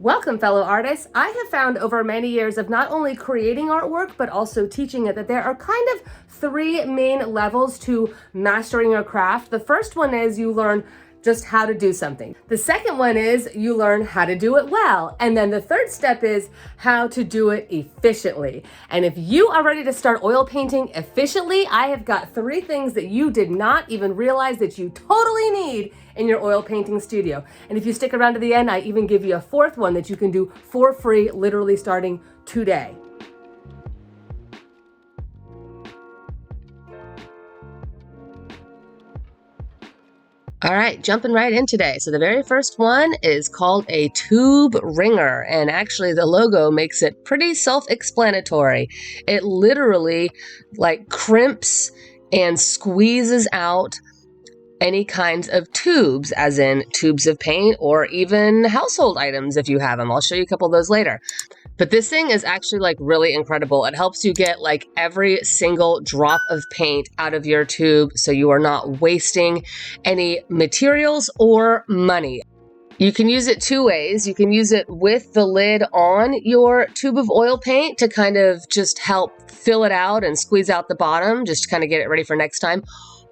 Welcome, fellow artists. I have found over many years of not only creating artwork, but also teaching it, that there are kind of three main levels to mastering your craft. The first one is you learn just how to do something. The second one is you learn how to do it well. And then the third step is how to do it efficiently. And if you are ready to start oil painting efficiently, I have got three things that you did not even realize that you totally need in your oil painting studio. And if you stick around to the end, I even give you a fourth one that you can do for free, literally starting today. All right, jumping right in today. So the very first one is called a tube wringer, and actually the logo makes it pretty self-explanatory. It literally like crimps and squeezes out any kinds of tubes, as in tubes of paint or even household items if you have them. I'll show you a couple of those later. But this thing is actually like really incredible. It helps you get like every single drop of paint out of your tube so you are not wasting any materials or money. You can use it two ways. You can use it with the lid on your tube of oil paint to kind of just help fill it out and squeeze out the bottom, just to kind of get it ready for next time.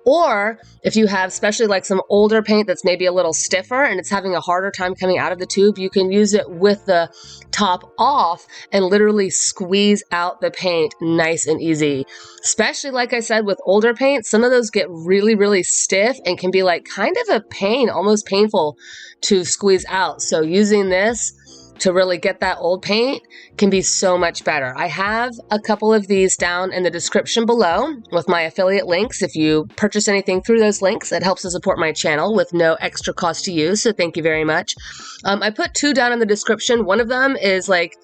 Or if you have especially like some older paint that's maybe a little stiffer and it's having a harder time coming out of the tube, you can use it with the top off and literally squeeze out the paint nice and easy. Especially, like I said, with older paint, some of those get really, really stiff and can be like kind of a pain, almost painful to squeeze out. So using this to really get that old paint can be so much better. I have a couple of these down in the description below with my affiliate links. If you purchase anything through those links, it helps to support my channel with no extra cost to you, so thank you very much. I put two down in the description. One of them is like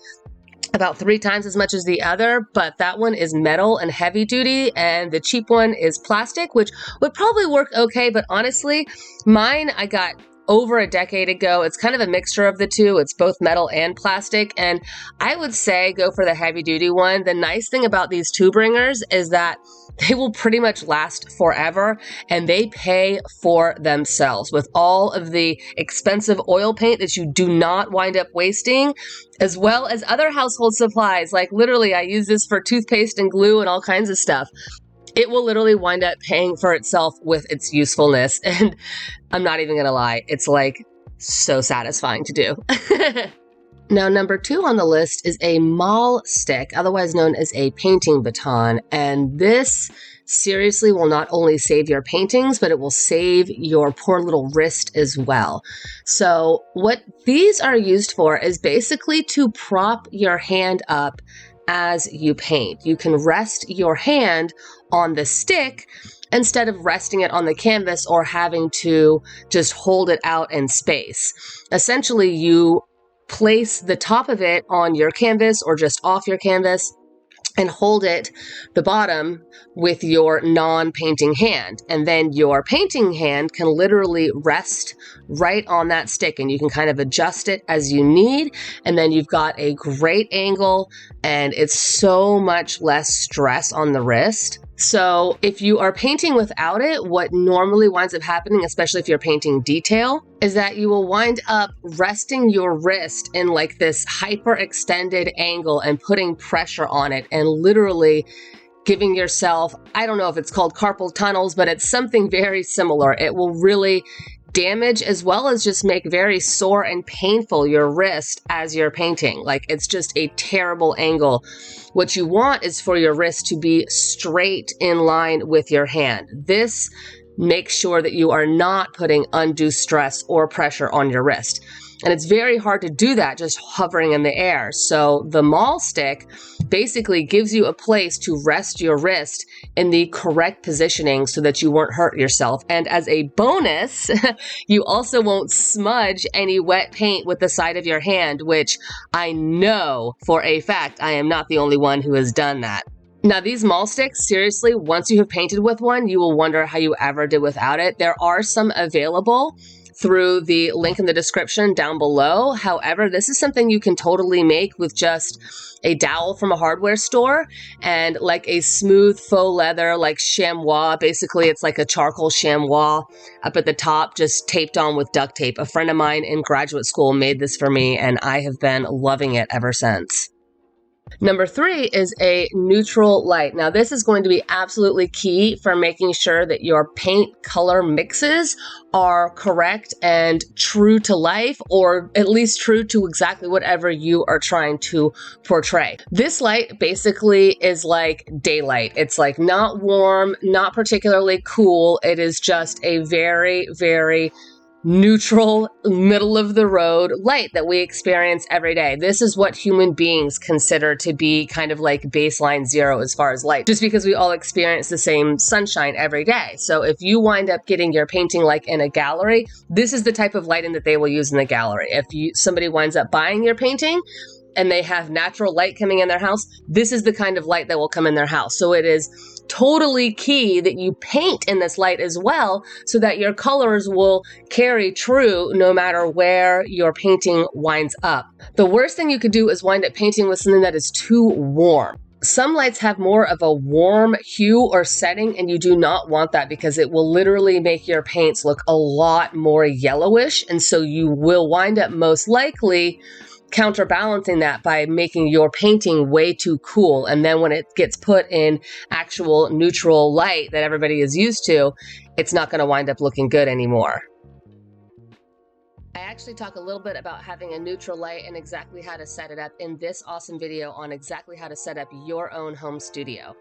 about 3 times as much as the other, but that one is metal and heavy duty, and the cheap one is plastic, which would probably work okay, but honestly, mine I got over a decade ago. It's kind of a mixture of the two. It's both metal and plastic, and I would say go for the heavy duty one. The nice thing about these tube ringers is that they will pretty much last forever, and they pay for themselves with all of the expensive oil paint that you do not wind up wasting, as well as other household supplies. Like literally, I use this for toothpaste and glue and all kinds of stuff. It will literally wind up paying for itself with its usefulness. And I'm not even gonna lie, it's like so satisfying to do. Now, number 2 on the list is a Mahl stick, otherwise known as a painting baton. And this seriously will not only save your paintings, but it will save your poor little wrist as well. So what these are used for is basically to prop your hand up as you paint. You can rest your hand on the stick instead of resting it on the canvas or having to just hold it out in space. Essentially, you place the top of it on your canvas or just off your canvas and hold it, the bottom, with your non-painting hand. And then your painting hand can literally rest right on that stick, and you can kind of adjust it as you need. And then you've got a great angle, and it's so much less stress on the wrist. So if you are painting without it, what normally winds up happening, especially if you're painting detail, is that you will wind up resting your wrist in like this hyper extended angle and putting pressure on it and literally giving yourself, I don't know if it's called carpal tunnels, but it's something very similar. It will really damage as well as just make very sore and painful your wrist as you're painting. Like it's just a terrible angle. What you want is for your wrist to be straight in line with your hand. This makes sure that you are not putting undue stress or pressure on your wrist. And it's very hard to do that just hovering in the air. So the Mahl stick basically gives you a place to rest your wrist in the correct positioning so that you won't hurt yourself. And as a bonus, you also won't smudge any wet paint with the side of your hand, which I know for a fact I am not the only one who has done that. Now, these Mahl sticks, seriously, once you have painted with one, you will wonder how you ever did without it. There are some available through the link in the description down below. However, this is something you can totally make with just a dowel from a hardware store and like a smooth faux leather, like chamois. Basically, it's like a charcoal chamois up at the top, just taped on with duct tape. A friend of mine in graduate school made this for me, and I have been loving it ever since. Number 3 is a neutral light. Now, this is going to be absolutely key for making sure that your paint color mixes are correct and true to life, or at least true to exactly whatever you are trying to portray. This light basically is like daylight. It's like not warm, not particularly cool. It is just a very, very neutral, middle of the road light that we experience every day. This is what human beings consider to be kind of like baseline zero as far as light, just because we all experience the same sunshine every day. So if you wind up getting your painting like in a gallery, this is the type of lighting that they will use in the gallery. If somebody winds up buying your painting and they have natural light coming in their house, this is the kind of light that will come in their house. So it is totally key that you paint in this light as well, so that your colors will carry true no matter where your painting winds up. The worst thing you could do is wind up painting with something that is too warm. Some lights have more of a warm hue or setting, and you do not want that because it will literally make your paints look a lot more yellowish, and so you will wind up most likely counterbalancing that by making your painting way too cool. And then when it gets put in actual neutral light that everybody is used to, it's not going to wind up looking good anymore. I actually talk a little bit about having a neutral light and exactly how to set it up in this awesome video on exactly how to set up your own home studio.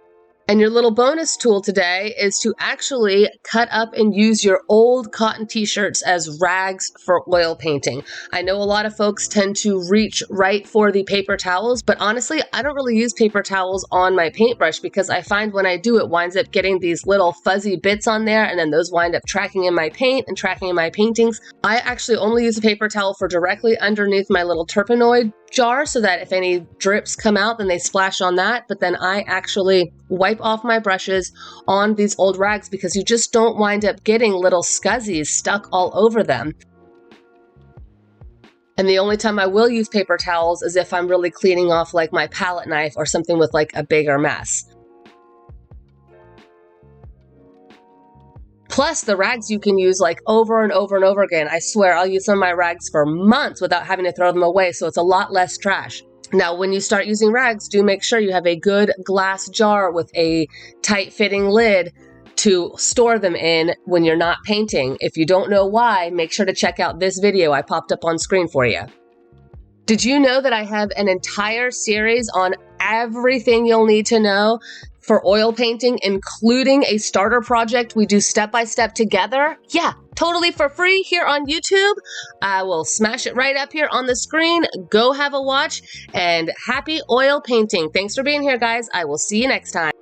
And your little bonus tool today is to actually cut up and use your old cotton t-shirts as rags for oil painting. I know a lot of folks tend to reach right for the paper towels, but honestly, I don't really use paper towels on my paintbrush because I find when I do, it winds up getting these little fuzzy bits on there, and then those wind up tracking in my paint and tracking in my paintings. I actually only use a paper towel for directly underneath my little turpenoid jar, so that if any drips come out, then they splash on that. But then I actually wipe off my brushes on these old rags because you just don't wind up getting little scuzzies stuck all over them. And the only time I will use paper towels is if I'm really cleaning off like my palette knife or something with like a bigger mess. Plus, the rags you can use like over and over and over again. I swear I'll use some of my rags for months without having to throw them away, so it's a lot less trash. Now, when you start using rags, do make sure you have a good glass jar with a tight-fitting lid to store them in when you're not painting. If you don't know why, make sure to check out this video I popped up on screen for you. Did you know that I have an entire series on everything you'll need to know for oil painting, including a starter project we do step-by-step together? Yeah, totally for free here on YouTube. I will smash it right up here on the screen. Go have a watch, and happy oil painting. Thanks for being here, guys. I will see you next time.